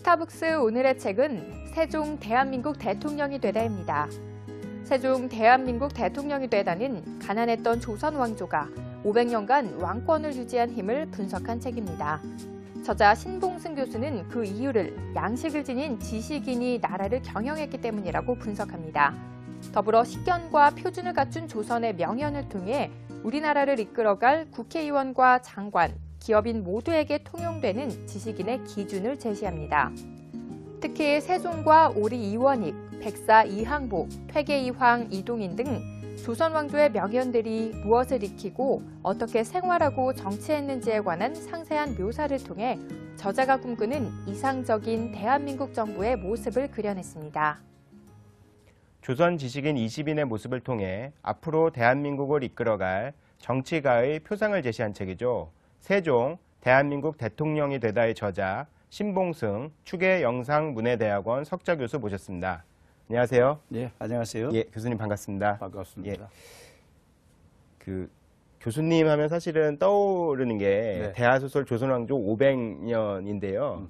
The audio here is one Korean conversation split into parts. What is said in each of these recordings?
스타북스 오늘의 책은 세종 대한민국 대통령이 되다입니다. 세종 대한민국 대통령이 되다는 가난했던 조선 왕조가 500년간 왕권을 유지한 힘을 분석한 책입니다. 저자 신봉승 교수는 그 이유를 양식을 지닌 지식인이 나라를 경영했기 때문이라고 분석합니다. 더불어 식견과 표준을 갖춘 조선의 명연을 통해 우리나라를 이끌어갈 국회의원과 장관, 기업인 모두에게 통용되는 지식인의 기준을 제시합니다. 특히 세종과 오리 이원익, 백사 이항복, 퇴계 이황 이동인 등 조선 왕조의 명연들이 무엇을 익히고 어떻게 생활하고 정치했는지에 관한 상세한 묘사를 통해 저자가 꿈꾸는 이상적인 대한민국 정부의 모습을 그려냈습니다. 조선 지식인 20인의 모습을 통해 앞으로 대한민국을 이끌어갈 정치가의 표상을 제시한 책이죠. 세종 대한민국 대통령이 되다의 저자 신봉승 추계영상문해대학원 석좌 교수 모셨습니다. 안녕하세요. 네, 안녕하세요. 예, 교수님 반갑습니다. 반갑습니다. 예, 교수님 하면 사실은 떠오르는 게 네. 대하소설 조선왕조 500년인데요.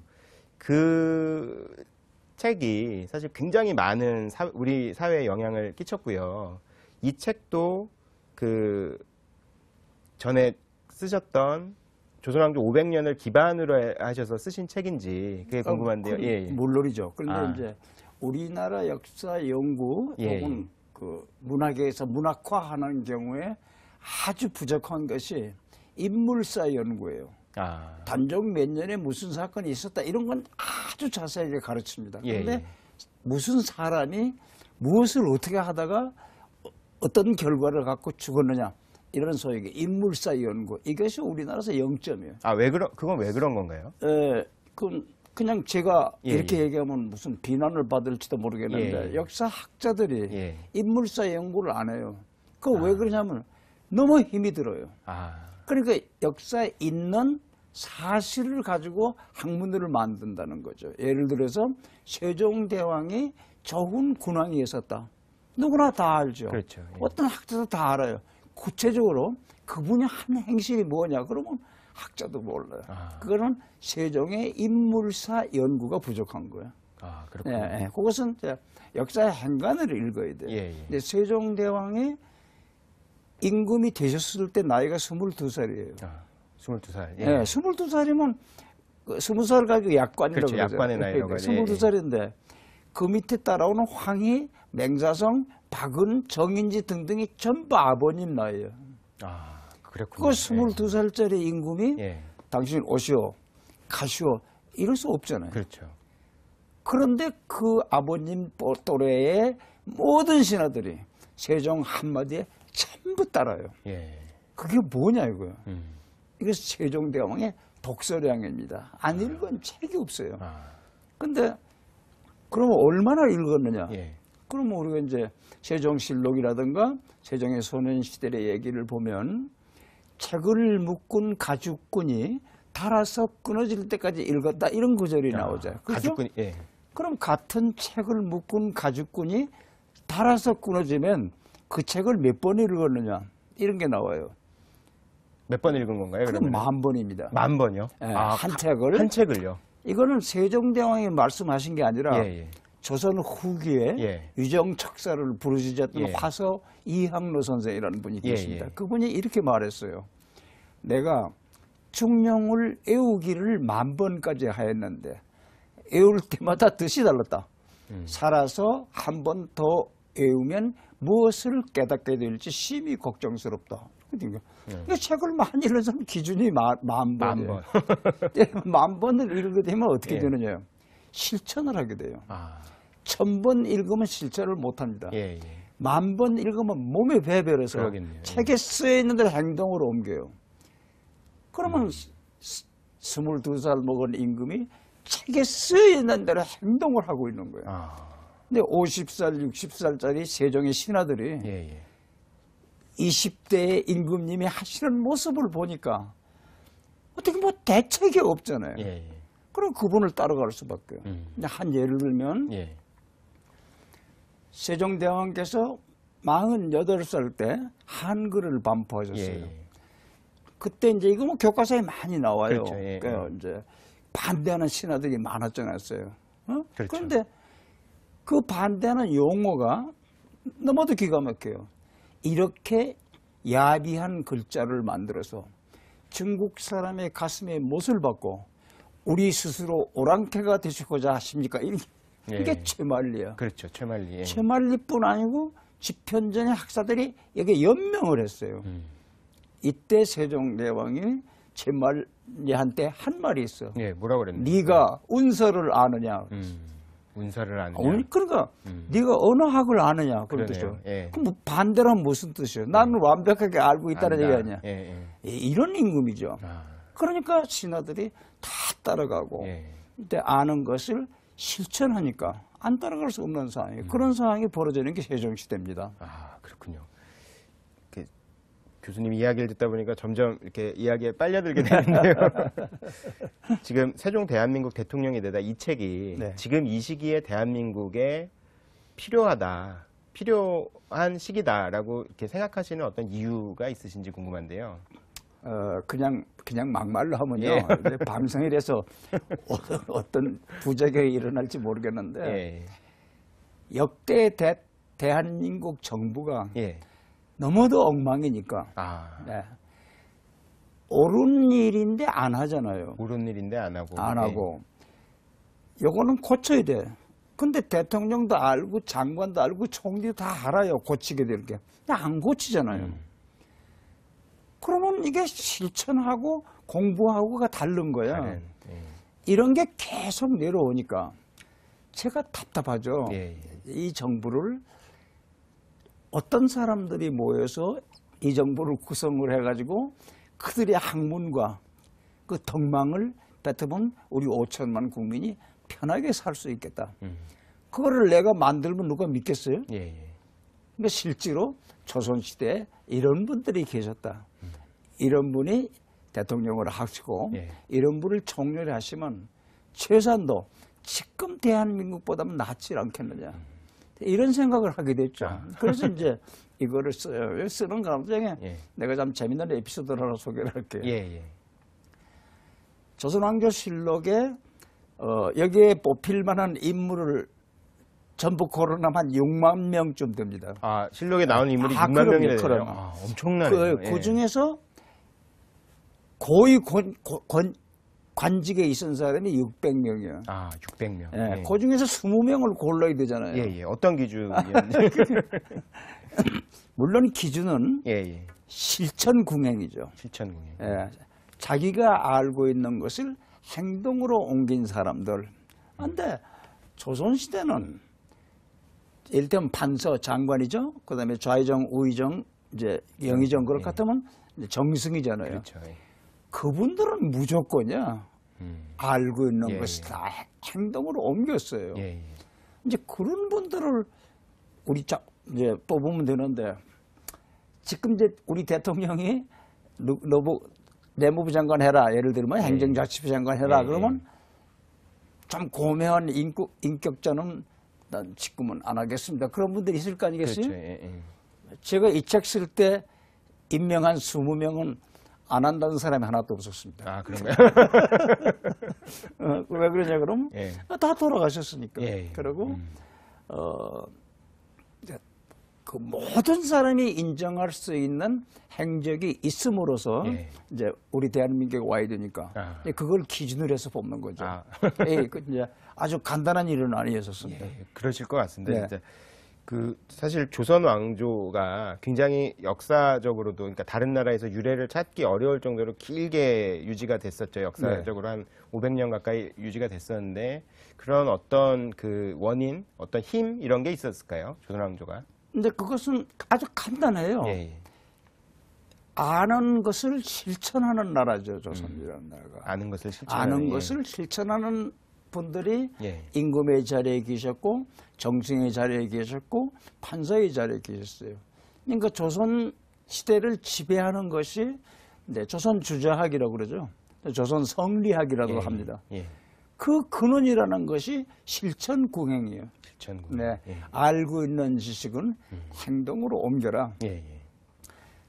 그 책이 사실 굉장히 많은 우리 사회에 영향을 끼쳤고요. 이 책도 그 전에 쓰셨던 조선왕조 500년을 기반으로 하셔서 쓰신 책인지 그게 궁금한데요. 예. 물론이죠. 그런데 이제 우리나라 역사 연구 혹은 그 문학에서 문학화하는 경우에 아주 부족한 것이 인물사 연구예요. 단종 몇 년에 무슨 사건이 있었다 이런 건 아주 자세하게 가르칩니다. 그런데 무슨 사람이 무엇을 어떻게 하다가 어떤 결과를 갖고 죽었느냐 이런 소위 인물사 연구 이것이 우리나라에서 0점이에요. 그건 왜 그런 건가요? 그냥 제가 이렇게 얘기하면 무슨 비난을 받을지도 모르겠는데 역사학자들이 인물사 연구를 안 해요. 그거 왜 그러냐면 너무 힘이 들어요. 그러니까 역사에 있는 사실을 가지고 학문들을 만든다는 거죠. 예를 들어서 세종대왕이 좋은 군왕이 있었다. 누구나 다 알죠. 그렇죠. 어떤 학자도 다 알아요. 구체적으로 그분이 한 행실이 뭐냐 그러면 학자도 몰라요. 그거는 세종의 인물사 연구가 부족한 거예요. 그렇군요. 그것은 이제 역사의 행간을 읽어야 돼요. 근데 세종대왕이 임금이 되셨을 때 나이가 22살이에요. 22살. 22살이면 20살 가지고 약관이라고 그렇죠. 약관의 나이라고 하죠. 22살인데 그 밑에 따라오는 황희, 맹사성, 박은, 정인지 등등이 전부 아버님 나이에요. 그렇군요. 그 22살짜리 임금이 당신 오시오, 가시오 이럴 수 없잖아요. 그렇죠. 그런데 그 아버님 또래의 모든 신하들이 세종 한마디에 전부 따라요. 그게 뭐냐 이거예요. 이게 세종대왕의 독서량입니다. 안 읽은 책이 없어요. 근데 그러면 얼마나 읽었느냐? 그러면 우리가 이제 세종실록이라든가 세종의 소년시대의 얘기를 보면 책을 묶은 가죽꾼이 달아서 끊어질 때까지 읽었다 이런 구절이 나오잖아요. 그렇죠? 가죽꾼이, 그럼 같은 책을 묶은 가죽꾼이 달아서 끊어지면 그 책을 몇 번 읽었느냐 이런 게 나와요. 몇 번 읽은 건가요? 그럼 10,000번입니다. 10,000번이요? 한 책을? 한 책을요? 이거는 세종대왕이 말씀하신 게 아니라 조선 후기에 유정척사를 부르짖었던 화서 이항로 선생이라는 분이 계십니다. 그분이 이렇게 말했어요. 내가 중령을 애우기를 10,000번까지 하였는데 애울 때마다 뜻이 달랐다. 살아서 한 번 더 애우면 무엇을 깨닫게 될지 심히 걱정스럽다. 그러니까 책을 많이 읽는 사람 기준이 10,000번이에요. 10,000번을 읽게 되면 어떻게 되느냐요? 실천을 하게 돼요. 1,000번 읽으면 실천을 못합니다. 10,000번 읽으면 몸에 배별해서 책에 쓰여있는 대로 행동으로 옮겨요. 그러면 22살 먹은 임금이 책에 쓰여있는 대로 행동을 하고 있는 거예요. 근데 50살, 60살짜리 세종의 신하들이 20대의 임금님이 하시는 모습을 보니까 어떻게 뭐 대책이 없잖아요. 그럼 그분을 따라갈 수밖에요. 한 예를 들면 세종대왕께서 48살 때 한글을 반포하셨어요. 그때 이제 이거 뭐 교과서에 많이 나와요. 그렇죠. 그러니까 이제 반대하는 신하들이 많았잖아요. 그렇죠. 그런데 그 반대하는 용어가 너무도 기가 막혀요. 이렇게 야비한 글자를 만들어서 중국 사람의 가슴에 못을 박고 우리 스스로 오랑캐가 되시고자 하십니까? 이게 최만리야. 그렇죠. 최만리. 최만리뿐 아니고 집현전의 학사들이 여기에 연명을 했어요. 이때 세종대왕이 최만리한테 한 말이 있어. 뭐라고 그랬는데? 네가 운서를 아느냐? 운서를 아느냐? 그러니까 네가 언어학을 아느냐? 그런 뜻이죠. 그럼 뭐 반대로 하면 무슨 뜻이에요? 나는 완벽하게 알고 있다는 얘기 아니야? 이런 임금이죠. 그러니까 신하들이 다 따라가고 이때 아는 것을 실천하니까 안 따라갈 수 없는 상황이에요. 그런 상황이 벌어지는 게 세종시대입니다. 그렇군요. 교수님 이야기를 듣다 보니까 점점 이렇게 이야기에 빨려들게 되는데요. 지금 세종 대한민국 대통령이 되다 이 책이 지금 이 시기에 대한민국에 필요한 시기다라고 이렇게 생각하시는 어떤 이유가 있으신지 궁금한데요. 그냥 막말로 하면요. 밤성일에서 어떤 부작용이 일어날지 모르겠는데 역대 대한민국 정부가 너무도 엉망이니까 옳은 일인데 안 하잖아요. 옳은 일인데 안 하고. 요거는 고쳐야 돼. 근데 대통령도 알고 장관도 알고 총리도 다 알아요. 고치게 될 게. 안 고치잖아요. 그러면 이게 실천하고 공부하고가 다른 거야. 이런 게 계속 내려오니까 제가 답답하죠. 이 정부를 어떤 사람들이 모여서 이 정부를 구성을 해가지고 그들의 학문과 그 덕망을 뱉으면 우리 5천만 국민이 편하게 살 수 있겠다. 그거를 내가 만들면 누가 믿겠어요? 그러니까 실제로 조선시대에 이런 분들이 계셨다. 이런 분이 대통령을 하시고 이런 분을 총리를 하시면 최소한도 지금 대한민국보다는 낫지 않겠느냐. 이런 생각을 하게 됐죠. 그래서 이제 이거를 써요. 쓰는 가운데 중에 내가 참 재밌는 에피소드를 하나 소개를 할게요. 조선왕조실록에 여기에 뽑힐 만한 인물을 전부 고르면 한 6만 명쯤 됩니다. 실록에 나오는 인물이 6만 명이래요. 엄청나네요. 그 중에서 고위 관직에 있은 사람이 600명이에요. 600명. 그 중에서 20명을 골라야 되잖아요. 어떤 기준이요? 물론 기준은 실천궁행이죠. 실천궁행. 자기가 알고 있는 것을 행동으로 옮긴 사람들. 그런데 조선시대는 일단 판서 장관이죠. 그 다음에 좌의정, 우의정, 이제 영의정 그럴 것 같으면 정승이잖아요. 그렇죠. 그분들은 무조건이야. 알고 있는 것을 다 행동으로 옮겼어요. 이제 그런 분들을 우리 이제 뽑으면 되는데 지금 이제 우리 대통령이 내무부 장관 해라. 예를 들면 행정자치부 장관 해라. 그러면 좀 고매한 인격자는 난 지금은 안 하겠습니다. 그런 분들이 있을 거 아니겠어요? 제가 이 책 쓸 때 임명한 20명은 안 한다는 사람이 하나도 없었습니다. 그런가요? 왜 그러냐 그럼 다 돌아가셨으니까. 그리고 그 모든 사람이 인정할 수 있는 행적이 있음으로써 이제 우리 대한민국에 와야 되니까 그걸 기준으로 해서 뽑는 거죠. 이제 아주 간단한 일은 아니었습니다. 그러실 것 같습니다. 진짜. 사실 조선 왕조가 굉장히 역사적으로도, 그러니까 다른 나라에서 유래를 찾기 어려울 정도로 길게 유지가 됐었죠. 역사적으로 한 500년 가까이 유지가 됐었는데, 그런 어떤 그 원인, 어떤 힘, 이런 게 있었을까요? 조선 왕조가? 근데 그것은 아주 간단해요. 아는 것을 실천하는 나라죠, 조선이라는 나라가. 아는 것을 실천하는. 아는 것을 실천하는 분들이 임금의 자리에 계셨고 정승의 자리에 계셨고 판서의 자리에 계셨어요. 그러니까 조선 시대를 지배하는 것이 조선 주자학이라고 그러죠. 조선 성리학이라고 합니다. 그 근원이라는 것이 실천궁행이에요. 알고 있는 지식은 행동으로 옮겨라.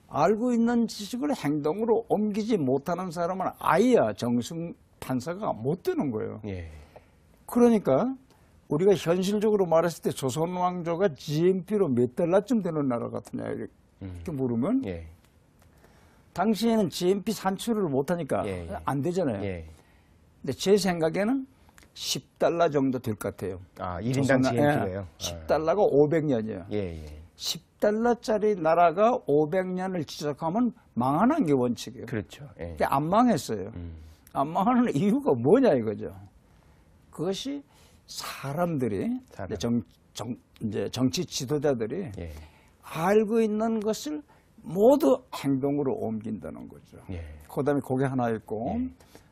알고 있는 지식을 행동으로 옮기지 못하는 사람은 아예야 정승 판사가 못 되는 거예요. 예. 그러니까 우리가 현실적으로 말했을 때 조선 왕조가 GNP로 몇 달러쯤 되는 나라 같으냐 이렇게 물으면 예. 당시에는 GNP 산출을 못하니까 예. 안 되잖아요. 예. 근데 제 생각에는 10달러 정도 될 것 같아요. 아, 1인당 GNP래요? 10달러가 500년이에요. 예, 예. 10달러짜리 나라가 500년을 지속하면 망하는 게 원칙이에요. 그렇죠. 예. 근데 안 망했어요. 안 망하는 이유가 뭐냐 이거죠. 그것이 사람들이 이제 정치 지도자들이 예. 알고 있는 것을 모두 행동으로 옮긴다는 거죠. 예. 그다음에 그게 하나 있고 예.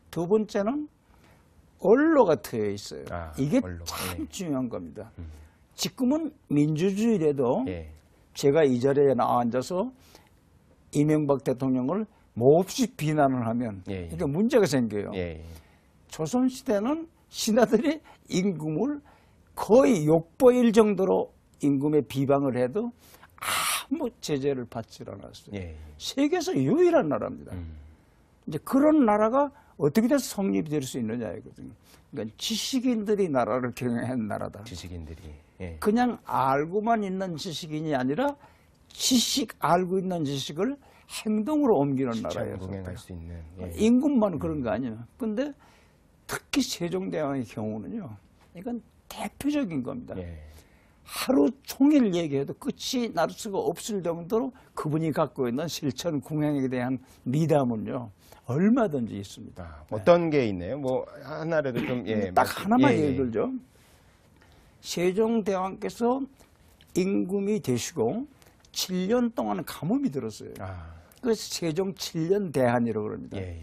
두 번째는 언로가 트여 있어요. 아, 이게 언로. 참 예. 중요한 겁니다. 지금은 민주주의라도 예. 제가 이 자리에 나와 앉아서 이명박 대통령을 몹시 비난을 하면 예, 예. 이게 문제가 생겨요. 예. 조선시대는 신하들이 임금을 거의 욕보일 정도로 임금의 비방을 해도 아무 제재를 받지 않았어요. 예. 세계에서 유일한 나라입니다. 이제 그런 나라가 어떻게 돼서 성립이 될 수 있느냐 이거든요. 그러니까 지식인들이 나라를 경영한 나라다. 지식인들이. 예. 그냥 알고만 있는 지식인이 아니라 알고 있는 지식을 행동으로 옮기는 나라예요. 공행할 수 있는. 예. 임금만 그런 거 아니에요. 근데 특히 세종대왕의 경우는요. 이건 대표적인 겁니다. 예. 하루 종일 얘기해도 끝이 날 수가 없을 정도로 그분이 갖고 있는 실천 공행에 대한 미담은요. 얼마든지 있습니다. 아, 어떤 게 있나요? 뭐 하나라도 좀 딱 하나만 예, 예를 들죠. 세종대왕께서 임금이 되시고 7년 동안 가뭄이 들었어요. 아. 그래서 세종 7년 대한이라고 그럽니다. 예.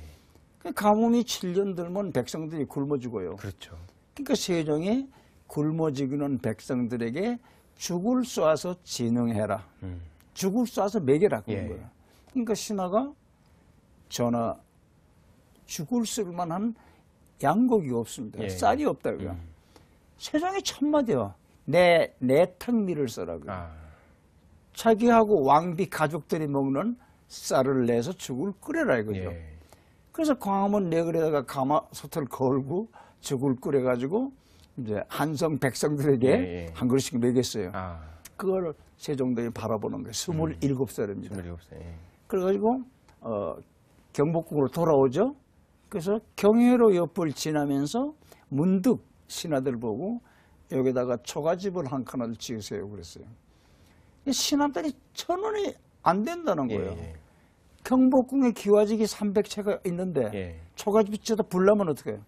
그 가뭄이 7년 들면 백성들이 굶어 죽어요. 그렇죠. 그러니까 세종이 굶어 죽이는 백성들에게 죽을 쏴서 진흥해라. 죽을 쏴서 먹여라. 그런 예. 거예요. 그러니까 신하가 전하 죽을 쓸만한 양곡이 없습니다. 예. 쌀이 없다고요. 세종이 첫마디요. 내 탕미를 써라고요. 아. 자기하고 왕비 가족들이 먹는 쌀을 내서 죽을 끓여라 이거죠. 예. 그래서 광화문 내거리에다가 가마솥을 걸고 죽을 끓여가지고 이제 한성 백성들에게 예. 한 그릇씩 먹였어요. 아. 그걸 세종대왕이 바라보는 거예요. 27살입니다. 27살. 예. 그래가지고 경복궁으로 돌아오죠. 그래서 경회로 옆을 지나면서 문득 신하들 보고 여기다가 초가집을 한 칸을 지으세요 그랬어요. 신하들이 1,000원이 안 된다는 거예요. 예. 경복궁에 기와집이 300채가 있는데 예. 초가집이 쩌다 불나면 어떻게 해요?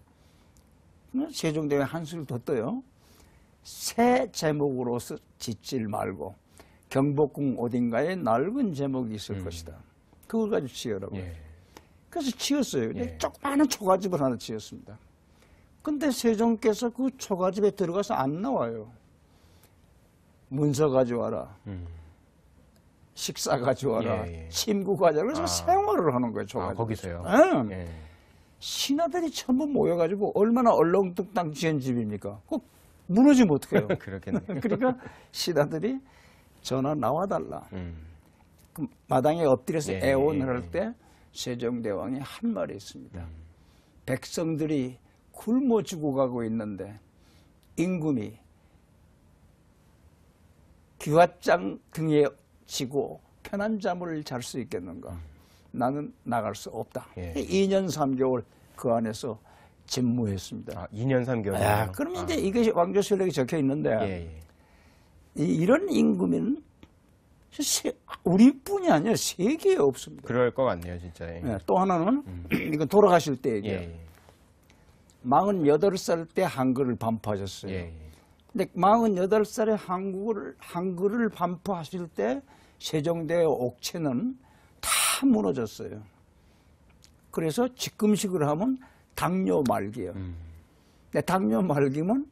세종대왕이 한술 더 떠요. 새 제목으로서 짓질 말고 경복궁 어딘가에 낡은 제목이 있을 것이다. 그걸 가지고 지으라고. 예. 그래서 지었어요. 근데 예. 조그마한 초가집을 하나 지었습니다. 근데 세종께서 그 초가집에 들어가서 안 나와요. 문서 가져와라. 식사 가져와라. 예. 침구 가져와라. 그래서 생활을 하는 거예요. 초가집. 거기서요? 예. 예. 신하들이 전부 모여가지고 얼마나 얼렁뚱땅 지은 집입니까? 꼭 무너지면 어떡해요? 그렇겠네. 그러니까 신하들이 전화 나와달라. 그 마당에 엎드려서 예, 애원을 할 때 세종대왕이 한 말이 있습니다. 백성들이 굶어 죽어가고 있는데 임금이 귀화장 등에 지고 편한 잠을 잘 수 있겠는가? 나는 나갈 수 없다. 예. 2년 3개월 그 안에서 진무했습니다. 아, 2년 3개월. 아, 그러면 이제 이게 왕조실록에 적혀 있는데 예. 이런 임금은 우리뿐이 아니라 세계에 없습니다. 그럴 것 같네요, 진짜. 예. 네, 또 하나는 이건 돌아가실 때 얘기예요. 예. 48살 때 한글을 반포하셨어요. 예. 근데 48살에 한글을 반포하실 때 세종대의 옥체는 다 무너졌어요. 그래서 직금식을 하면 당뇨 말기예요. 근데 당뇨 말기면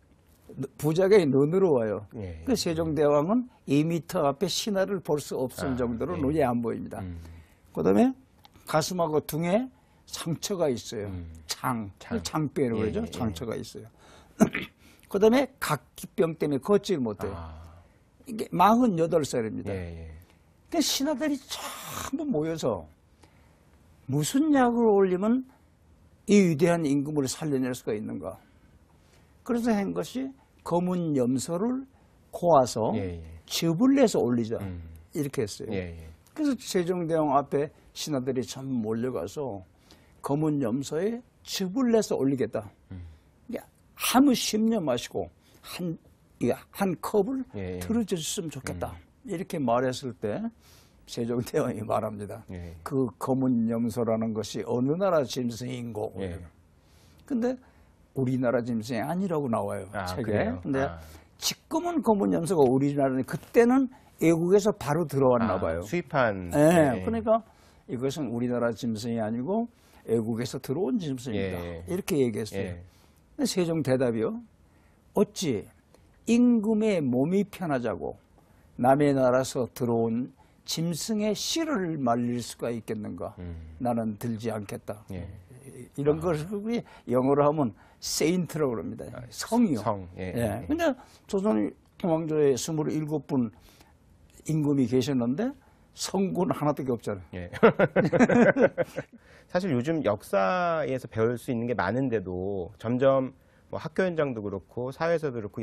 부작용이 너늘어와요. 예. 그 세종대왕은 2m 앞에 신하를 볼 수 없을 정도로 예. 눈이 안 보입니다. 그다음에 가슴하고 등에 상처가 있어요. 창뼈라고 그러죠. 예. 상처가 있어요. 그다음에 각기병 때문에 걷질 못해요. 이게 48살입니다. 예. 그 신하들이 전부 모여서 무슨 약을 올리면 이 위대한 임금을 살려낼 수가 있는가? 그래서 한 것이 검은 염소를 고아서 즙을 내서 올리자 이렇게 했어요. 그래서 세종대왕 앞에 신하들이 참 몰려가서 검은 염소에 즙을 내서 올리겠다. 한우 10년 마시고 한 컵을 들어줬으면 좋겠다. 이렇게 말했을 때 세종대왕이 말합니다. 그 검은 염소라는 것이 어느 나라 짐승인고. 근데 우리나라 짐승이 아니라고 나와요. 책에. 그래요? 근데 지금은 검은 염소가 우리나라는 그때는 외국에서 바로 들어왔나 봐요. 수입한. 네. 그러니까 이것은 우리나라 짐승이 아니고 외국에서 들어온 짐승입니다. 이렇게 얘기했어요. 근데 세종 대답이요. 어찌 임금의 몸이 편하자고 남의 나라에서 들어온 짐승의 씨를 말릴 수가 있겠는가? 나는 들지 않겠다. 이런 것을 우리 영어로 하면 세인트라고 그럽니다. 성이요. 성. 근데 조선 왕조에 27분 임금이 계셨는데 성군 하나밖에 없잖아요. 사실 요즘 역사에서 배울 수 있는 게 많은데도 점점 뭐 학교 현장도 그렇고 사회에서도 그렇고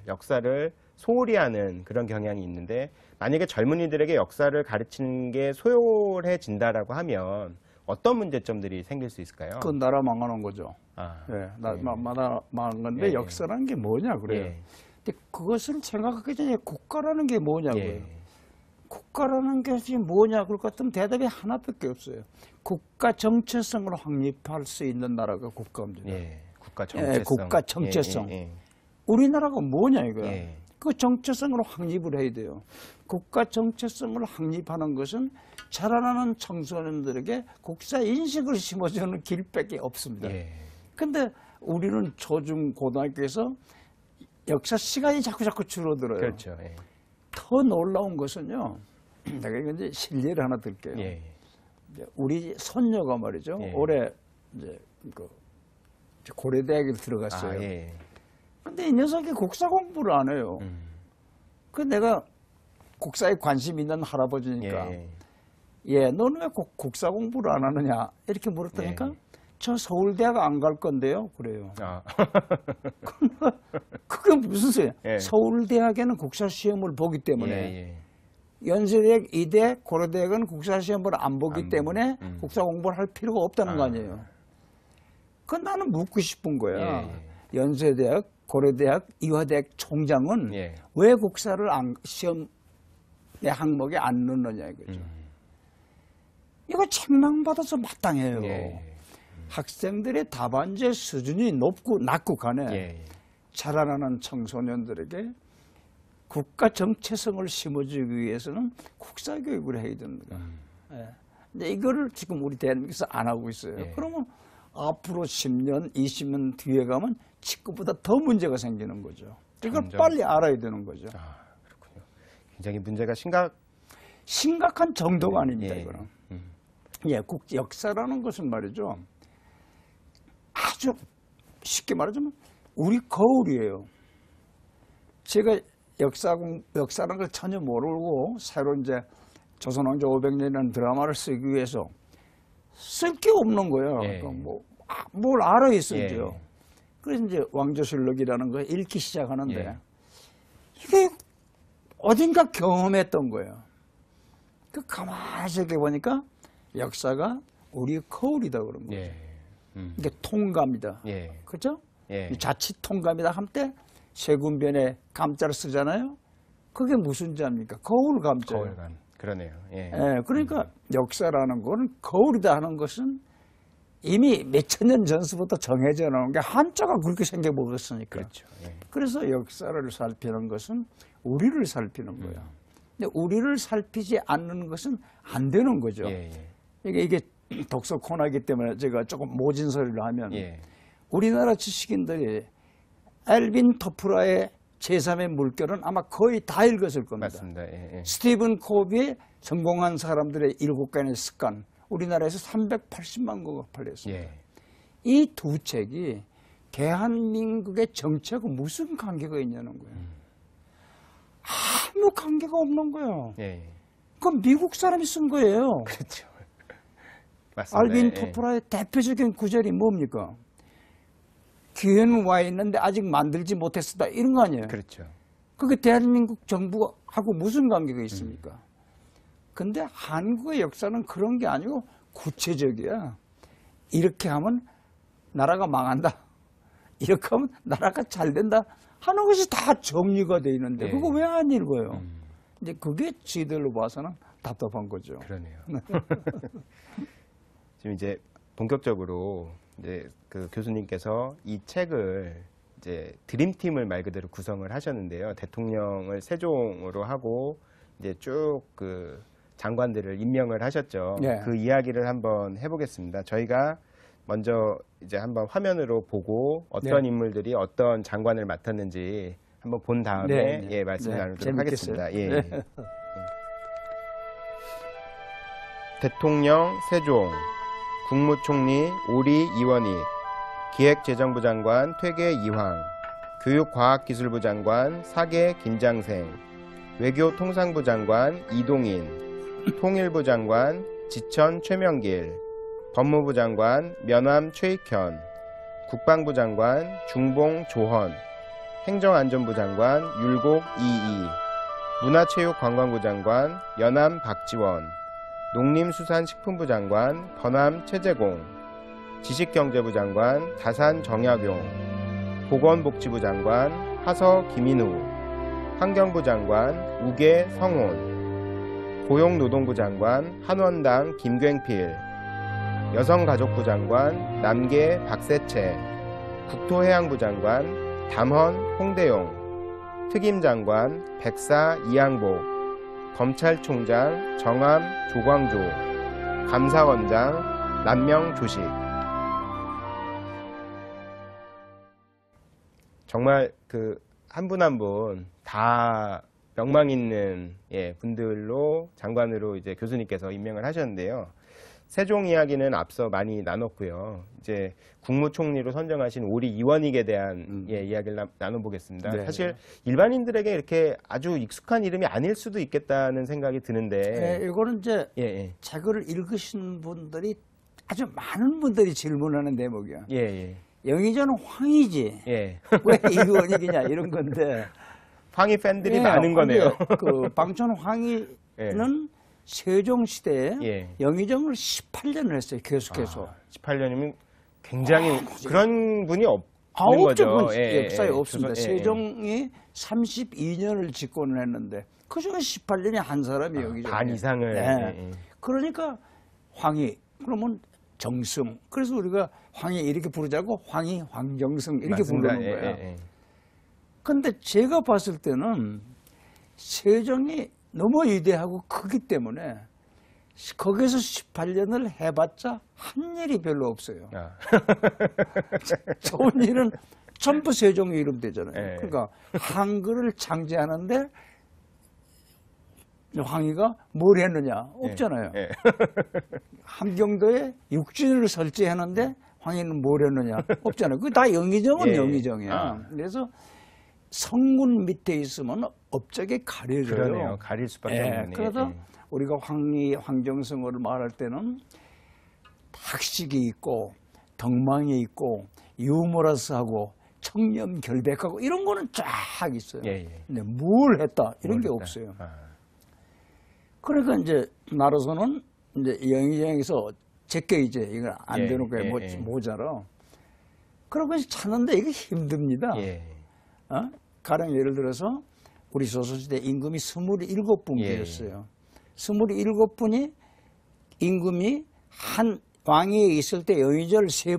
역사를 소홀히 하는 그런 경향이 있는데, 만약에 젊은이들에게 역사를 가르치는 게 소홀해진다라고 하면 어떤 문제점들이 생길 수 있을까요? 그건 나라 망하는 거죠. 나라 망한 건데 역사라는 게 뭐냐 그래요. 근데 그것을 생각하기 전에 국가라는 게 뭐냐고요. 국가라는 것이 뭐냐 그럴 것 같으면 대답이 하나밖에 없어요. 국가 정체성을 확립할 수 있는 나라가 국가입니다. 국가 정체성. 국가 정체성. 우리나라가 뭐냐 이거야. 그 정체성을 확립을 해야 돼요. 국가 정체성을 확립하는 것은 자라나는 청소년들에게 국사 인식을 심어주는 길밖에 없습니다. 근데 우리는 초중 고등학교에서 역사 시간이 자꾸 줄어들어요. 그렇죠. 더 놀라운 것은요. 내가 이제 실례를 하나 드릴게요. 우리 손녀가 말이죠. 올해 이제 고려대학에 들어갔어요. 근데 이 녀석이 국사 공부를 안 해요. 그 내가 국사에 관심 있는 할아버지니까 너는 왜 국사 공부를 안 하느냐 이렇게 물었다니까 저 서울대학 안 갈 건데요 그래요. 그게 무슨 소리야. 서울대학에는 국사시험을 보기 때문에 연세대학, 이대, 고려대학은 국사시험을 안 보기 때문에 국사 공부를 할 필요가 없다는 거 아니에요. 그건 나는 묻고 싶은 거야. 연세대학, 고려대학, 이화대학 총장은 왜 국사를 시험의 항목에 안 넣느냐 이거죠. 이거 책망받아서 마땅해요. 학생들의 답안제 수준이 낮고 간에 자라나는 청소년들에게 국가 정체성을 심어주기 위해서는 국사 교육을 해야 됩니다. 근데 이거를 지금 우리 대한민국에서 안 하고 있어요. 그러면 앞으로 10년, 20년 뒤에 가면 지금보다 더 문제가 생기는 거죠. 이걸 빨리 알아야 되는 거죠. 그렇군요. 굉장히 문제가 심각한 정도가 아닙니다. 이거는. 역사라는 것은 말이죠. 아주 쉽게 말하자면 우리 거울이에요. 제가 역사라는 걸 전혀 모르고 새로 이제 조선왕조 500년이라는 드라마를 쓰기 위해서 쓸 게 없는 거예요. 그러니까 뭘 알아 있어야죠. 그래서 이제 왕조실록이라는 거 읽기 시작하는데 이게 어딘가 경험했던 거예요. 그 가만히 생각해 보니까 역사가 우리 거울이다 그런 거죠. 이게 통감이다. 그죠? 자칫 통감이다 할 때 세군변에 감자를 쓰잖아요. 그게 무슨 자입니까? 거울 감자예요. 거울감. 그러네요. 그러니까 역사라는 거는 거울이다 하는 것은 이미 몇천 년 전서부터 정해져 나온 게 한자가 그렇게 생겨 먹었으니까. 그렇죠. 그래서 역사를 살피는 것은 우리를 살피는 거예요. 근데 우리를 살피지 않는 것은 안 되는 거죠. 이게 독서 코너이기 때문에 제가 조금 모진 소리를 하면 우리나라 지식인들이 엘빈 토프라의 제3의 물결은 아마 거의 다 읽었을 겁니다. 맞습니다. 스티븐 코비의 성공한 사람들의 7가지의 습관, 우리나라에서 380만 권가 팔렸습니다. 이 두 책이 대한민국의 정치하고 무슨 관계가 있냐는 거예요. 아무 관계가 없는 거예요. 그건 미국 사람이 쓴 거예요. 그렇죠. 맞습니다. 알빈 예. 토프라의 대표적인 구절이 뭡니까? 기회는 와 있는데 아직 만들지 못했었다. 이런 거 아니에요? 그렇죠. 그게 대한민국 정부하고 무슨 관계가 있습니까? 근데 한국의 역사는 그런 게 아니고 구체적이야. 이렇게 하면 나라가 망한다. 이렇게 하면 나라가 잘 된다. 하는 것이 다 정리가 돼 있는데 그거 왜 안 읽어요? 이제 그게 지들로 봐서는 답답한 거죠. 그러네요. 지금 이제 본격적으로 이제 그 교수님께서 이 책을 이제 드림팀을 말 그대로 구성을 하셨는데요. 대통령을 세종으로 하고 이제 쭉 그 장관들을 임명을 하셨죠. 네. 그 이야기를 한번 해보겠습니다. 저희가 먼저 이제 한번 화면으로 보고 어떤 네. 인물들이 어떤 장관을 맡았는지 한번 본 다음에 네. 예, 말씀 네. 나누도록 재밌겠어요. 하겠습니다. 예. 네. 대통령 세종, 국무총리 오리 이원익, 기획재정부 장관 퇴계 이황, 교육과학기술부 장관 사계 김장생, 외교통상부 장관 이동인, 통일부 장관 지천 최명길, 법무부 장관 면함 최익현, 국방부 장관 중봉 조헌, 행정안전부 장관 율곡 이이, 문화체육관광부 장관 연암 박지원, 농림수산식품부 장관 번암 최재공, 지식경제부 장관 다산 정약용, 보건복지부 장관 하서 김인우, 환경부 장관 우계 성훈, 고용노동부 장관 한원당 김굉필, 여성가족부 장관 남계 박세채, 국토해양부 장관 담헌 홍대용, 특임장관 백사 이양복, 검찰총장 정암 조광조, 감사원장 남명 조식. 정말 그 한 분 한 분 다 명망 있는 분들로 장관으로 이제 교수님께서 임명을 하셨는데요. 세종 이야기는 앞서 많이 나눴고요. 이제 국무총리로 선정하신 오리 이원익에 대한 이야기를 나눠보겠습니다. 네. 사실 일반인들에게 이렇게 아주 익숙한 이름이 아닐 수도 있겠다는 생각이 드는데. 네, 이거는 이제 책을 읽으신 분들이 아주 많은 분들이 질문하는 대목이야. 영의정은 황이지. 왜 이원익이냐 이런 건데. 황희 팬들이 많은 거네요. 그 방천 황희는 세종시대에 영의정을 18년을 했어요. 계속해서. 18년이면 굉장히 그런 분이 없는 없죠. 거죠. 역사에 없습니다. 세종이 32년을 집권을 했는데 그중에 18년이 한 사람이 영의정. 반 이상을. 그러니까 황희 그러면 정승. 그래서 우리가 황희 이렇게 부르자고 황희, 황정승 이렇게 부르는 거야. 근데 제가 봤을 때는 세종이 너무 위대하고 크기 때문에 거기서 18년을 해봤자 한 일이 별로 없어요. 좋은 일은 전부 세종의 이름 되잖아요. 그러니까 한글을 창제하는데 황희가 뭘 했느냐? 없잖아요. 함경도에 육진을 설치하는데 황희는 뭘 했느냐? 없잖아요. 그게 다 영의정은 영의정이야. 그래서 성문 밑에 있으면 업적이 가려져요. 그러네요. 가릴 수밖에 없네요. 그래서 우리가 황희, 황정승을 말할 때는 학식이 있고 덕망이 있고 유머러스하고 청렴결백하고 이런 거는 쫙 있어요. 근데 뭘 했다 이런 게 없어요. 그러니까 이제 나로서는 이제 영의정에서 제껴 이제 이거 안 되는 거에 모자라. 그러고 찾는데 이게 힘듭니다. 가령 예를 들어서 우리 조선시대 임금이 27분 계셨어요. 27분이 임금이 한 왕위에 있을 때 영의정을 세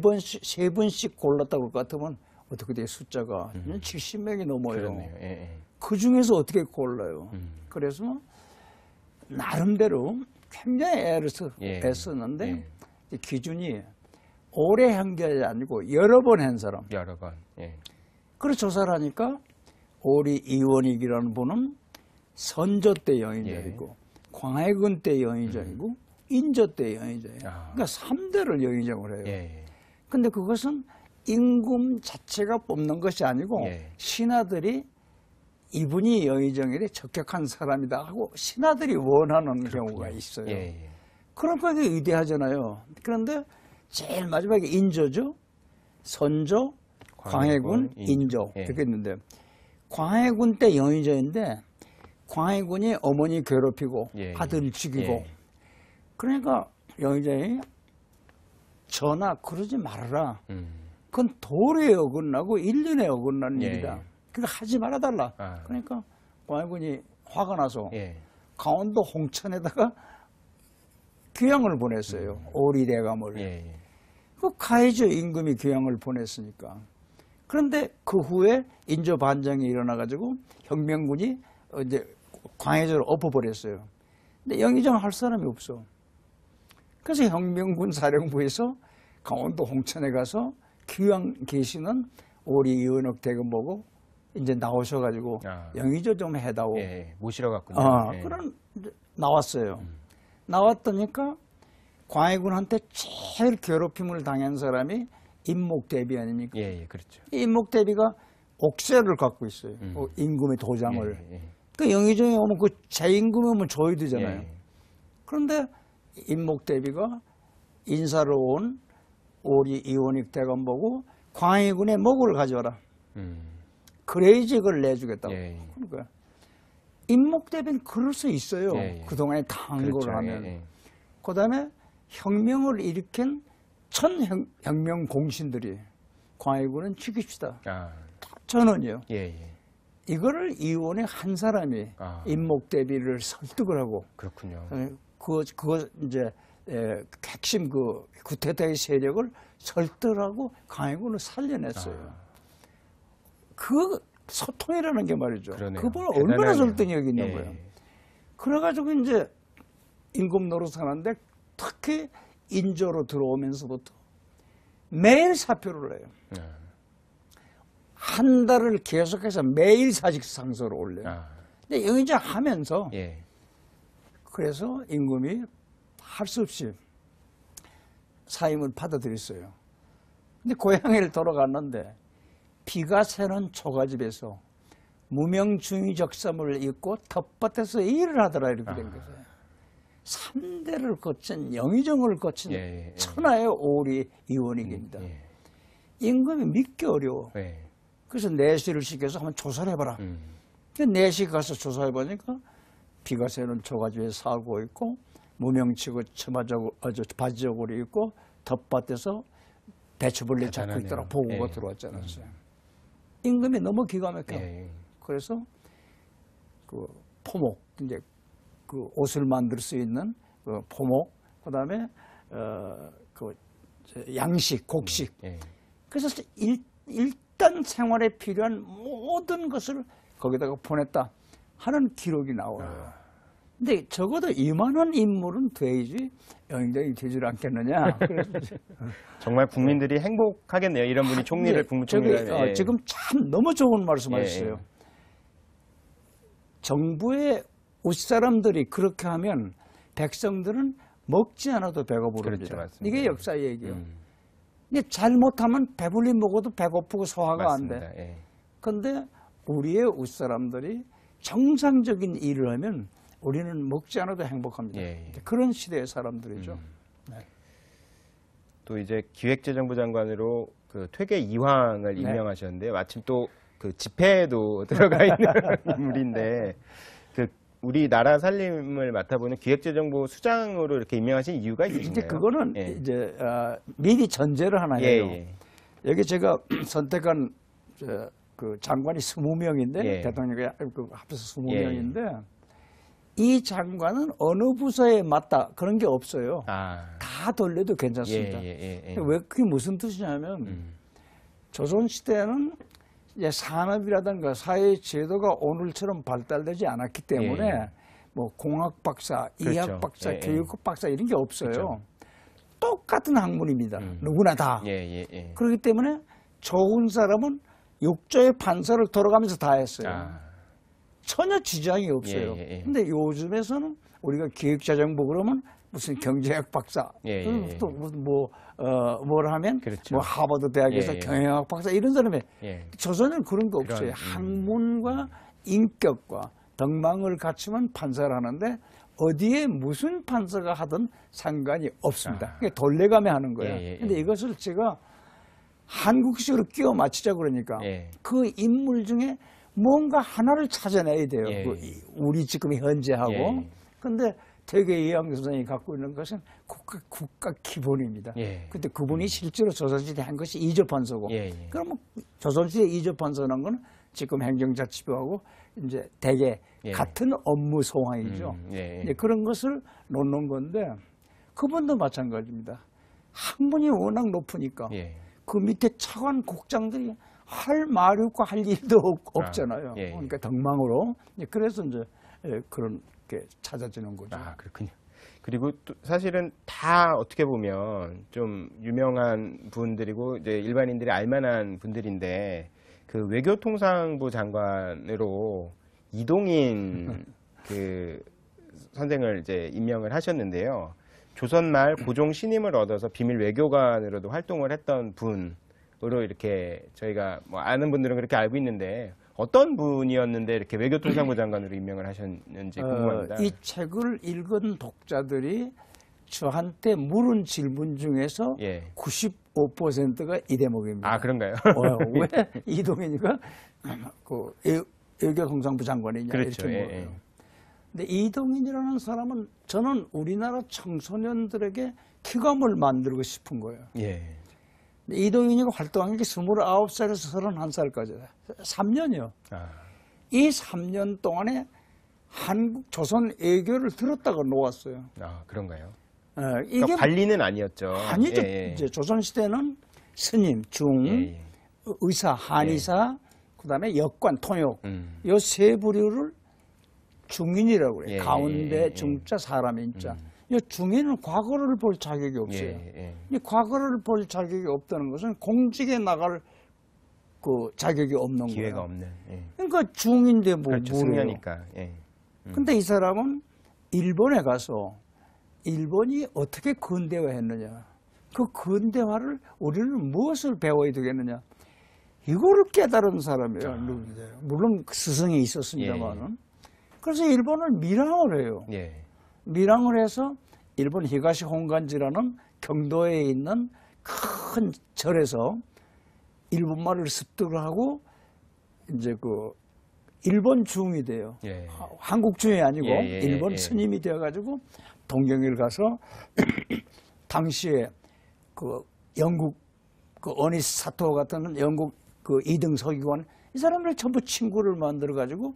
번씩 골랐다고 할 것 같으면 어떻게 돼요? 숫자가 70명이 넘어요. 그 중에서 어떻게 골라요? 그래서 나름대로 굉장히 애를 썼는데 기준이 오래 한 게 아니고 여러 번 한 사람. 여러 번. 그래서 조사를 하니까 오리 이원익이라는 분은 선조 때 영의정이고 광해군 때 영의정이고 인조 때 영의정이에요. 그러니까 3대를 영의정을 해요. 근데 그것은 임금 자체가 뽑는 것이 아니고 신하들이 이분이 영의정일에 적격한 사람이다 하고 신하들이 원하는 경우가 있어요. 그러니까 이게 위대하잖아요. 그런데 제일 마지막에 인조죠. 선조, 광해군, 인조 이렇게 했는데 광해군 때 영의정인데 광해군이 어머니 괴롭히고 아들 죽이고 그러니까 영의정이 전하 그러지 말아라. 그건 도리에 어긋나고 일륜에 어긋나는 일이다. 그러니까 하지 말아달라. 그러니까 광해군이 화가 나서 강원도 홍천에다가 귀양을 보냈어요. 오리대감을. 그 가해죠. 임금이 귀양을 보냈으니까. 그런데 그 후에 인조 반정이 일어나가지고 혁명군이 이제 광해조를 엎어버렸어요. 근데 영의정 할 사람이 없어. 그래서 혁명군 사령부에서 강원도 홍천에 가서 귀양 계시는 오리 이원옥 대금 보고 이제 나오셔가지고 영의조 좀 해다오. 모시러 갔군요. 그런 나왔어요. 나왔더니까 광해군한테 제일 괴롭힘을 당한 사람이 임목대비 아닙니까? 그렇죠. 이 임목대비가 옥새를 갖고 있어요. 임금의 도장을. 그 영의정에 오면 그 재임금이 오면 줘야 되잖아요. 그런데 임목대비가 인사로 온 오리 이원익 대감 보고 광해군의 목을 가져와라. 그래야지 그걸 내주겠다고. 그러니까 임목대비는 그럴 수 있어요. 그동안에 당한 걸 하면. 그 다음에 혁명을 일으킨 혁명 공신들이 광해군은 죽입시다. 전원이요. 이거를 이원의 한 사람이 임목대비를 설득을 하고. 그렇군요. 그거 이제 핵심 그 구테타의 세력을 설득하고 광해군을 살려냈어요. 그 소통이라는 게 말이죠. 그분은 얼마나 설득력이 있는 거예요. 그래가지고 이제 임금 노릇하는데 특히 인조로 들어오면서부터 매일 사표를 해요. 한 달을 계속해서 매일 사직상서를 올려요. 근데 영의정 하면서 그래서 임금이 할 수 없이 사임을 받아들였어요. 근데 고향에 돌아갔는데 비가 새는 초가집에서 무명중의적삼을 입고 텃밭에서 일을 하더라 이렇게 된 거예요. 3대를 거친 영의정을 거친 천하의 오리 이원익입니다. 임금이 믿기 어려워. 그래서 내시를 시켜서 한번 조사를 해봐라. 내시 가서 조사해보니까 비가 새는 초가집에 살고 있고 무명치고 바지저고리 입고 텃밭에서 배추벌레 잡고 있더라 보고가 들어왔잖아요. 임금이 너무 기가 막혀. 그래서 그 포목 이제 그 옷을 만들 수 있는 그 포목, 그다음에 그 양식, 곡식. 그래서 일단 생활에 필요한 모든 것을 거기다가 보냈다 하는 기록이 나와요. 근데 적어도 이만한 인물은 돼야지 영의정이 되질 않겠느냐. 정말 국민들이 행복하겠네요. 이런 분이 총리를 국무총리를. 지금 참 너무 좋은 말씀하셨어요. 정부의 윗사람들이 그렇게 하면 백성들은 먹지 않아도 배가 부릅니다. 그렇죠, 이게 역사 얘기예요. 근데 잘못하면 배불리 먹어도 배고프고 소화가 안 돼. 그런데 우리의 윗사람들이 정상적인 일을 하면 우리는 먹지 않아도 행복합니다. 그런 시대의 사람들이죠. 또 이제 기획재정부 장관으로 그 퇴계 이황을 임명하셨는데 마침 또 그 집회에도 들어가 있는 인물인데 그 우리나라 살림을 맡아보는 기획재정부 수장으로 이렇게 임명하신 이유가 있으신가요? 이제 그거는 이제 미리 전제를 하나 해요. 여기 제가 선택한 그 장관이 20명인데 대통령이 합해서 20명인데 이 장관은 어느 부서에 맞다 그런 게 없어요. 다 돌려도 괜찮습니다. 왜 그게 무슨 뜻이냐면 조선시대에는 이제 산업이라든가 사회 제도가 오늘처럼 발달되지 않았기 때문에 뭐 공학 박사, 이학 박사, 교육 박사 이런 게 없어요. 똑같은 학문입니다. 누구나 다. 그렇기 때문에 좋은 사람은 육조의 판서를 돌아가면서 다 했어요. 전혀 지장이 없어요. 근데 요즘에서는 우리가 기획재정부 그러면 무슨 경제학 박사, 또 뭘 하면 뭐 하버드 대학에서 경영학 박사 이런 사람이 조선은 그런 거 없어요. 학문과 인격과 덕망을 갖추면 판사를 하는데 어디에 무슨 판사가 하든 상관이 없습니다. 그게 돌려가며 하는 거예요. 근데 이것을 제가 한국식으로 끼워 맞추자 그러니까 그 인물 중에 뭔가 하나를 찾아내야 돼요. 우리 지금 현재하고. 근데 대개 이항 선생님이 갖고 있는 것은 국가 기본입니다. 근데 그분이 실제로 조선시대 한 것이 이조판서고. 그러면 조선시대 이조판서라는 건 지금 행정자치부하고 이제 대개 같은 업무 소황이죠. 그런 것을 놓는 건데 그분도 마찬가지입니다. 학문이 워낙 높으니까 그 밑에 차관 국장들이 할 말이 없고 할 일도 없잖아요. 그러니까 덕망으로. 그래서 이제 그렇게 찾아지는 거죠. 그렇군요. 그리고 또 사실은 다 어떻게 보면 좀 유명한 분들이고 이제 일반인들이 알만한 분들인데 그 외교통상부 장관으로 이동인 그 선생을 이제 임명을 하셨는데요. 조선 말 고종 신임을 얻어서 비밀 외교관으로도 활동을 했던 분으로 이렇게 저희가 뭐 아는 분들은 그렇게 알고 있는데 어떤 분이었는데 이렇게 외교통상부 장관으로 임명을 하셨는지 궁금합니다. 이 책을 읽은 독자들이 저한테 물은 질문 중에서 95%가 이 대목입니다. 그런가요? 왜 이동인이가 그 외교통상부 장관이냐 그렇죠. 이렇게 물어요. 근데 이동인이라는 사람은 저는 우리나라 청소년들에게 퀴감을 만들고 싶은 거예요. 이동인이가 활동한 게 29살에서 31살까지 3년이요. 이 3년 동안에 한국 조선 외교를 들었다가 놓았어요. 그런가요? 이게 그러니까 관리는 아니었죠. 아니죠. 이제 조선 시대는 스님, 중, 의사, 한의사, 그다음에 역관, 통역 이 세 부류를 중인이라고 그래요. 가운데 중자, 사람 인자. 이 중인은 과거를 볼 자격이 없어요. 이 과거를 볼 자격이 없다는 것은 공직에 나갈 그 자격이 없는 기회가 거예요. 없는. 그러니까 중인데 뭐 그렇죠. 승려니까. 근데 이 사람은 일본에 가서 일본이 어떻게 근대화했느냐. 그 근대화를 우리는 무엇을 배워야 되겠느냐. 이거를 깨달은 사람이에요. 물론 스승이 있었습니다만은. 그래서 일본을 밀항을 해요. 밀항을 해서 일본 히가시 홍간지라는 경도에 있는 큰 절에서 일본말을 습득을 하고 이제 그 일본 중이 돼요. 한국 중이 아니고 일본 스님이 되어가지고 동경을 가서 당시에 그 영국 그 어니스 사토 같은 영국 그 2등 서기관 이 사람들 전부 친구를 만들어가지고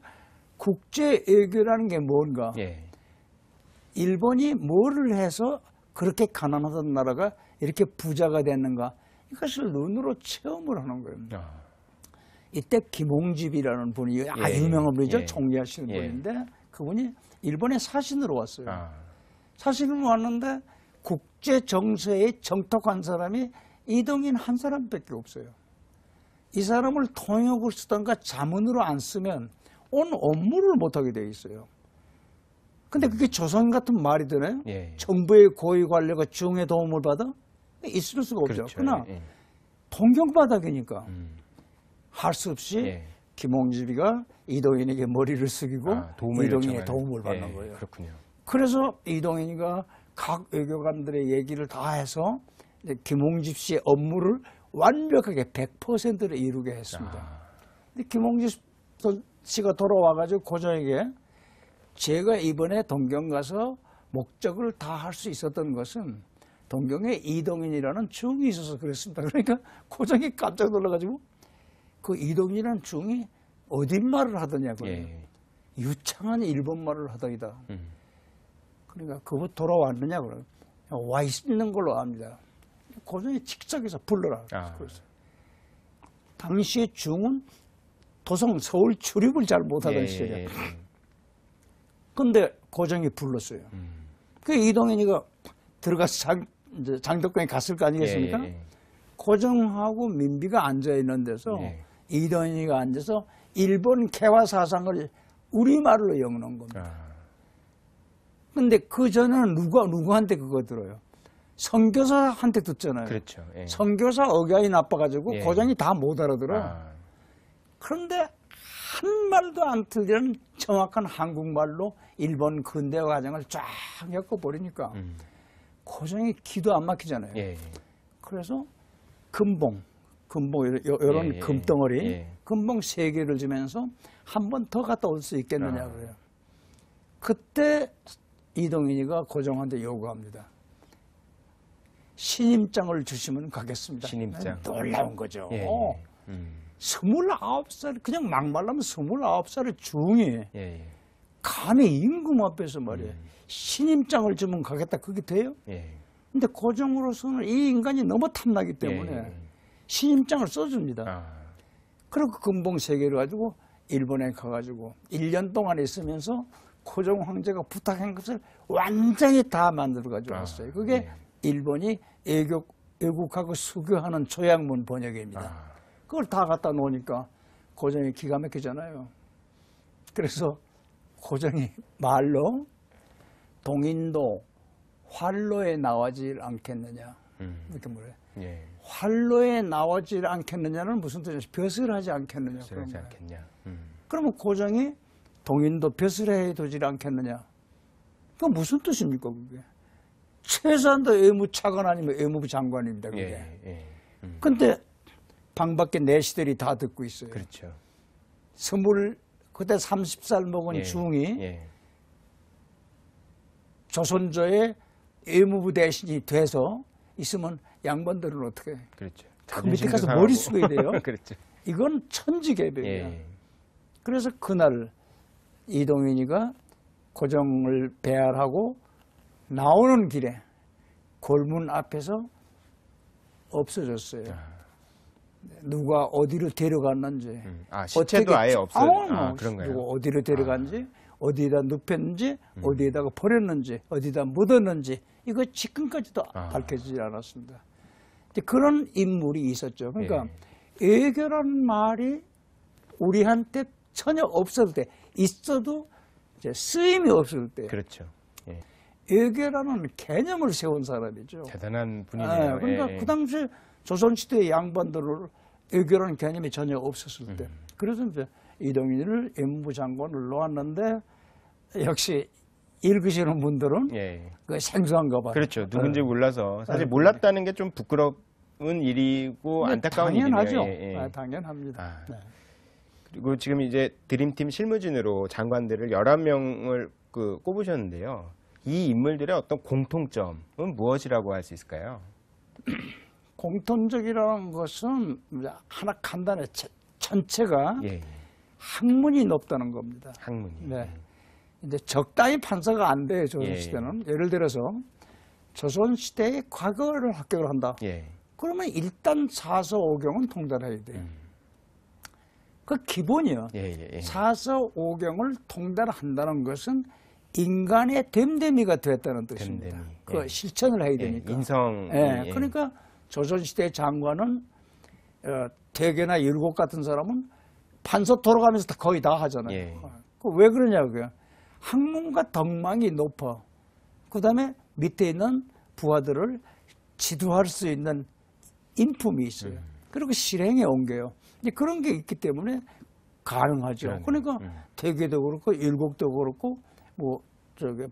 국제 외교라는 게 뭔가 일본이 뭐를 해서 그렇게 가난하던 나라가 이렇게 부자가 됐는가 이것을 눈으로 체험을 하는 거예요. 이때 김홍집이라는 분이 유명한 분이죠. 총리하시는 분인데 그분이 일본에 사신으로 왔어요. 사신으로 왔는데 국제 정세에 정톡한 사람이 이동인 한 사람밖에 없어요. 이 사람을 통역을 쓰던가 자문으로 안 쓰면 온 업무를 못하게 돼 있어요. 근데 그게 조선 같은 말이 되나요? 정부의 고위 관료가 중의 도움을 받아? 있을 수가 없죠. 그렇죠. 그러나 동경바닥이니까 할 수 없이 김홍집이가 이동인에게 머리를 숙이고 이동인의 도움을 받는 거예요. 그렇군요. 그래서 이동인이가 각 외교관들의 얘기를 다 해서 김홍집 씨의 업무를 완벽하게 100%를 이루게 했습니다. 근데 김홍집 씨가 돌아와가지고 고종에게 제가 이번에 동경 가서 목적을 다 할 수 있었던 것은 동경에 이동인이라는 중이 있어서 그랬습니다. 그러니까 고종이 깜짝 놀라가지고 그 이동인이라는 중이 어딘 말을 하더냐고요. 유창한 일본말을 하더이다. 그러니까 그거 돌아왔느냐 그래요. 와 있는 걸로 압니다. 고종이 직접해서 불러라. 그래서 당시에 중은 도성 서울 출입을 잘 못하던 시절이에요. 근데 고종이 불렀어요. 그 이동인이가 들어가서 장덕궁에 갔을 거 아니겠습니까? 고종하고 민비가 앉아있는 데서 이동인이가 앉아서 일본 개화 사상을 우리말로 읽는 겁니다. 근데 그 전에는 누구한테 그거 들어요? 선교사한테 듣잖아요. 그렇죠. 선교사 억양이 나빠가지고 고종이 다 못 알아들어. 그런데 한 말도 안 틀리는 정확한 한국말로 일본 근대화 과정을 쫙 겪어버리니까 고종이 기도 안 막히잖아요. 예. 그래서 금봉 이런 예. 금덩어리, 예. 금봉 3개를 주면서 한 번 더 갔다 올 수 있겠느냐 그래요. 그때 이동인이가 고종한테 요구합니다. 신임장을 주시면 가겠습니다. 신임장. 놀라운 거죠. 예. 29살, 그냥 막말하면 29살의 중이 예. 간의 임금 앞에서 말이에요. 신임장을 주면 가겠다. 그게 돼요? 예. 근데 고종으로서는 이 인간이 너무 탐나기 때문에 예. 신임장을 써줍니다. 아. 그리고 금봉 3개를 가지고 일본에 가가지고 1년 동안 있으면서 고종 황제가 부탁한 것을 완전히 다 만들어 가지고 왔어요. 그게 예. 일본이 애국하고 수교하는 조약문 번역입니다. 그걸 다 갖다 놓으니까 고종이 기가 막히잖아요. 그래서 고종이 말로 동인도 활로에 나오질 않겠느냐 이렇게 물어요. 예. 활로에 나오질 않겠느냐는 무슨 뜻이냐? 벼슬 하지 않겠느냐. 그러지 않겠냐. 그러면 고종이 동인도 벼슬해 두질 않겠느냐. 그건 무슨 뜻입니까 그게? 최소한도 의무차관 아니면 의무부 장관입니다 그게. 근데 방밖에 내시들이 다 듣고 있어요. 그렇죠. 그때 30살 먹은 중이 예. 조선조의 의무부 대신이 돼서 있으면 양반들은 어떻게 해? 그렇죠. 그 밑에 가서 머리 숙여야 돼요. 그렇죠. 이건 천지개벽이야. 예. 그래서 그날 이동인이가 고종을 배알하고 나오는 길에 골문 앞에서 없어졌어요. 누가 어디로 데려갔는지. 시체도 아예 없어요. 그런가요? 누가 어디로 데려갔는지, 어디에다 눕혔는지, 어디에다가 버렸는지, 어디다 묻었는지 이거 지금까지도 밝혀지지 않았습니다. 그런 인물이 있었죠. 그러니까 애교라는 말이 우리한테 전혀 없을 때, 있어도 이제 쓰임이 없을 때. 그렇죠. 애교라는 개념을 세운 사람이죠. 대단한 분이네요. 그러니까 그 당시 조선시대의 양반들을 애교라는 개념이 전혀 없었을 때. 그래서 이제 이동인을 의무부 장관을 놓았는데 역시 읽으시는 분들은 그 생소한가 봐요. 그렇죠. 누군지 몰라서 사실 몰랐다는 게 좀 부끄러운 일이고 안타까운 당연하죠. 일이네요. 당연합니다. 그리고 지금 이제 드림팀 실무진으로 장관들을 11명을 꼽으셨는데요. 이 인물들의 어떤 공통점은 무엇이라고 할 수 있을까요? 공통적이라는 것은 하나 간단해. 전체가 학문이 높다는 겁니다. 학문이. 네. 이제 적당히 판사가 안 돼요, 조선시대는. 예를 들어서 조선시대의 과거를 합격을 한다. 그러면 일단 사서 오경은 통달해야 돼요. 그 기본이요. 사서 오경을 통달한다는 것은 인간의 됨됨이가 됐다는 뜻입니다. 그 실천을 해야 되니까. 인성. 그러니까 조선시대 장관은 대개나 율곡 같은 사람은 판서 돌아가면서 거의 다 하잖아요. 왜 그러냐고요. 학문과 덕망이 높아. 그 다음에 밑에 있는 부하들을 지도할 수 있는 인품이 있어요. 그리고 실행에 옮겨요. 그런 게 있기 때문에 가능하죠. 그러니까 대개도 그렇고 율곡도 그렇고 뭐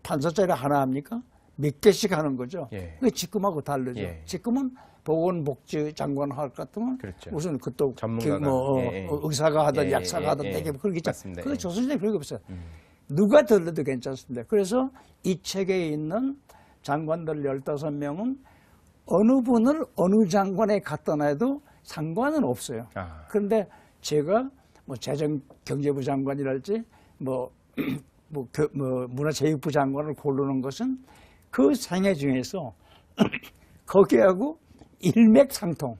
판서자리 하나 합니까? 몇 개씩 하는 거죠. 그게 지금하고 다르죠. 지금은 보건복지장관 할 것 같으면 무슨 그또 의사가 하든 약사가 하든 되게 그러겠죠. 그게 조선시대에 그런 게 없어요. 누가 들러도 괜찮습니다. 그래서 이 책에 있는 장관들 15명은 어느 분을 어느 장관에 갖다 놔도 상관은 없어요. 그런데 제가 뭐 재정경제부 장관이랄지 문화체육부 장관을 고르는 것은 그 생애 중에서 거기하고 일맥상통.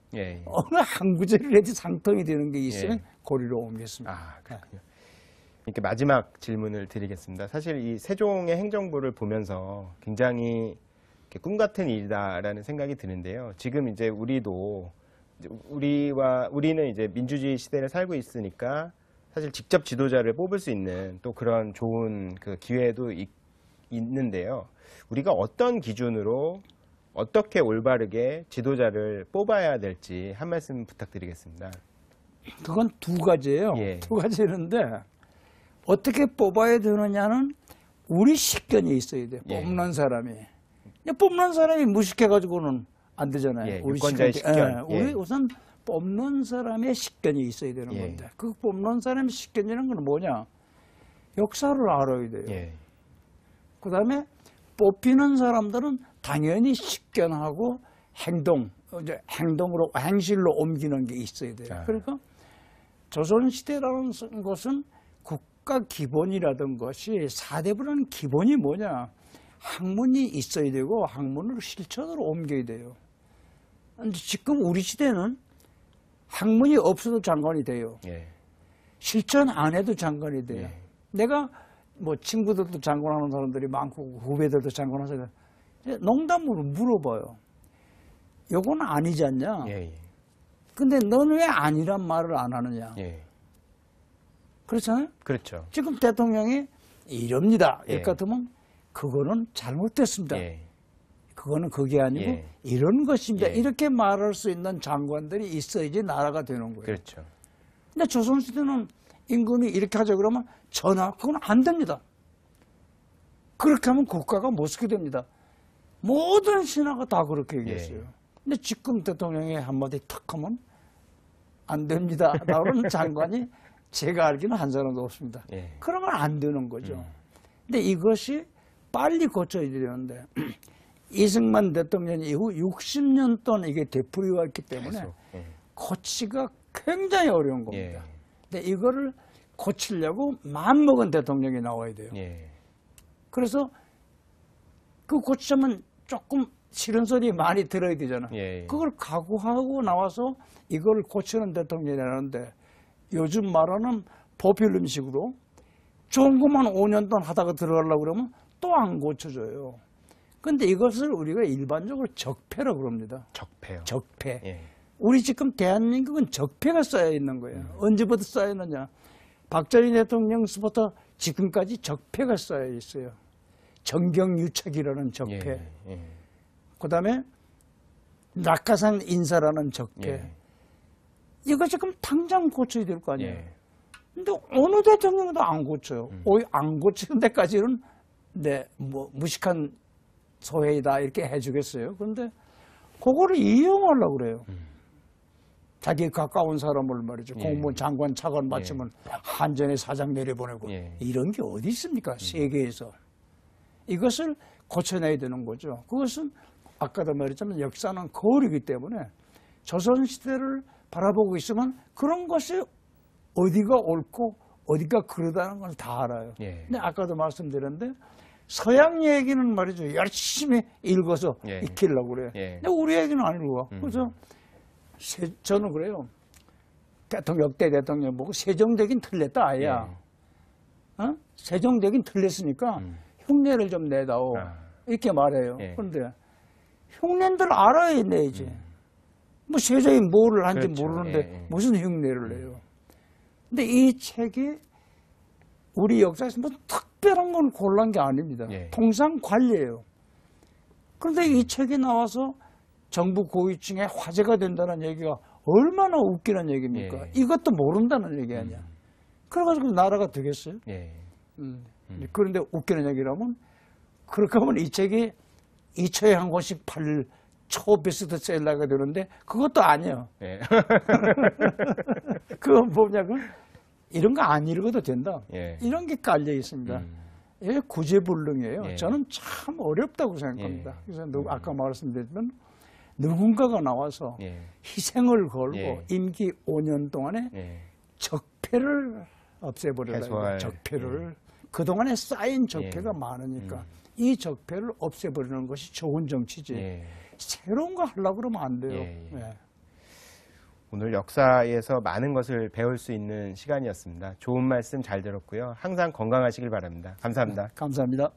어느 한 구절을 해도 상통이 되는 게 있으면 고리로 옮겼습니다. 그렇군요. 이렇게 마지막 질문을 드리겠습니다. 사실 이 세종의 행정부를 보면서 굉장히 꿈 같은 일이다라는 생각이 드는데요. 지금 이제 우리는 이제 민주주의 시대를 살고 있으니까 사실 직접 지도자를 뽑을 수 있는 또 그런 좋은 그 기회도 있는데요. 우리가 어떤 기준으로 어떻게 올바르게 지도자를 뽑아야 될지 한 말씀 부탁드리겠습니다. 그건 두 가지예요. 두 가지인데 어떻게 뽑아야 되느냐는 우리 식견이 있어야 돼. 뽑는 사람이. 뽑는 사람이 무식해가지고는 안 되잖아요. 예, 우리 유권자의 식견. 우리 우선 뽑는 사람의 식견이 있어야 되는 겁니다. 그 뽑는 사람의 식견이라는 건 뭐냐? 역사를 알아야 돼요. 그 다음에 뽑히는 사람들은 당연히 식견하고 행동으로, 행실로 옮기는 게 있어야 돼요. 그러니까 조선시대라는 것은 국가 기본이라던 것이 4대부라는 기본이 뭐냐? 학문이 있어야 되고 학문을 실천으로 옮겨야 돼요. 근데 지금 우리 시대는 학문이 없어도 장관이 돼요. 실천 안 해도 장관이 돼요. 내가 뭐 친구들도 장관하는 사람들이 많고 후배들도 장관하는 사람들 농담으로 물어봐요. 요건 아니지 않냐? 근데 너는 왜 아니란 말을 안 하느냐? 그렇잖아요? 그렇죠. 지금 대통령이 이럽니다. 이렇게 같으면 그거는 잘못됐습니다. 그거는 그게 아니고 이런 것입니다. 이렇게 말할 수 있는 장관들이 있어야지 나라가 되는 거예요. 그렇죠. 근데 조선시대는 임금이 이렇게 하자 그러면 전하, 그건 안 됩니다. 그렇게 하면 국가가 못 쓰게 됩니다. 모든 신하가 다 그렇게 얘기했어요. 근데 지금 대통령이 한마디 탁 하면 안 됩니다. 나오는 장관이 제가 알기는 한 사람도 없습니다. 그러면 안 되는 거죠. 근데 이것이 빨리 고쳐야 되는데 이승만 대통령 이후 60년 동안 이게 되풀이가 있기 때문에 고치기가 굉장히 어려운 겁니다. 근데 이거를 고치려고 마음먹은 대통령이 나와야 돼요. 그래서 그 고치자면 조금 싫은 소리 많이 들어야 되잖아. 그걸 각오하고 나와서 이걸 고치는 대통령이라는데 요즘 말하는 포퓰럼식으로 좋은 것만 5년 동안 하다가 들어가려고 그러면 또 안 고쳐져요. 근데 이것을 우리가 일반적으로 적폐라고 그럽니다. 적폐요. 적폐. 우리 지금 대한민국은 적폐가 쌓여 있는 거예요. 언제부터 쌓여 있느냐. 박정희 대통령부터 지금까지 적폐가 쌓여 있어요. 정경유착이라는 적폐. 그 다음에 낙하산 인사라는 적폐. 이거 지금 당장 고쳐야 될 거 아니에요. 근데 어느 대통령도 안 고쳐요. 오히려 안 고치는 데까지는 뭐 무식한 소회이다 이렇게 해주겠어요. 그런데 그거를 이용하려고 그래요. 자기 가까운 사람을 말이죠. 공무원 장관 차관 맡으면 한전에 사장 내려보내고 이런 게 어디 있습니까? 세계에서. 이것을 고쳐내야 되는 거죠. 그것은 아까도 말했지만 역사는 거울이기 때문에 조선시대를 바라보고 있으면 그런 것이 어디가 옳고 어디가 그러다는 걸 다 알아요. 근데 아까도 말씀드렸는데 서양 얘기는 말이죠. 열심히 읽어서 익히려고 그래요. 근데 우리 얘기는 안 읽어. 그래서 저는 그래요. 역대 대통령 보고 세종되긴 틀렸다 아야. 세종되긴 틀렸으니까 흉내를 좀 내다오. 이렇게 말해요. 그런데 흉내들 알아야 내야지. 뭐 세종이 뭐를 한지 그렇죠. 모르는데 무슨 흉내를 내요. 근데 이 책이 우리 역사에서 뭐 특별한 건 골란 게 아닙니다. 통상 관리예요. 그런데 이 책이 나와서 정부 고위층에 화제가 된다는 얘기가 얼마나 웃기는 얘기입니까? 이것도 모른다는 얘기 아니야. 그래가지고 나라가 되겠어요? 그런데 웃기는 얘기라면 그렇게 하면 이 책이 2초에 한 권씩 팔릴 초베스트셀러가 되는데 그것도 아니에요. 그건 뭐냐면 이런 거 안 읽어도 된다. 이런 게 깔려 있습니다. 이게 구제불능이에요. 저는 참 어렵다고 생각합니다. 그래서 아까 말씀드렸지만 누군가가 나와서 희생을 걸고 임기 5년 동안에 적폐를 없애버리려고 적폐를 그동안에 쌓인 적폐가 많으니까 이 적폐를 없애버리는 것이 좋은 정치지. 새로운 거 하려고 그러면 안 돼요. 오늘 역사에서 많은 것을 배울 수 있는 시간이었습니다. 좋은 말씀 잘 들었고요. 항상 건강하시길 바랍니다. 감사합니다. 감사합니다.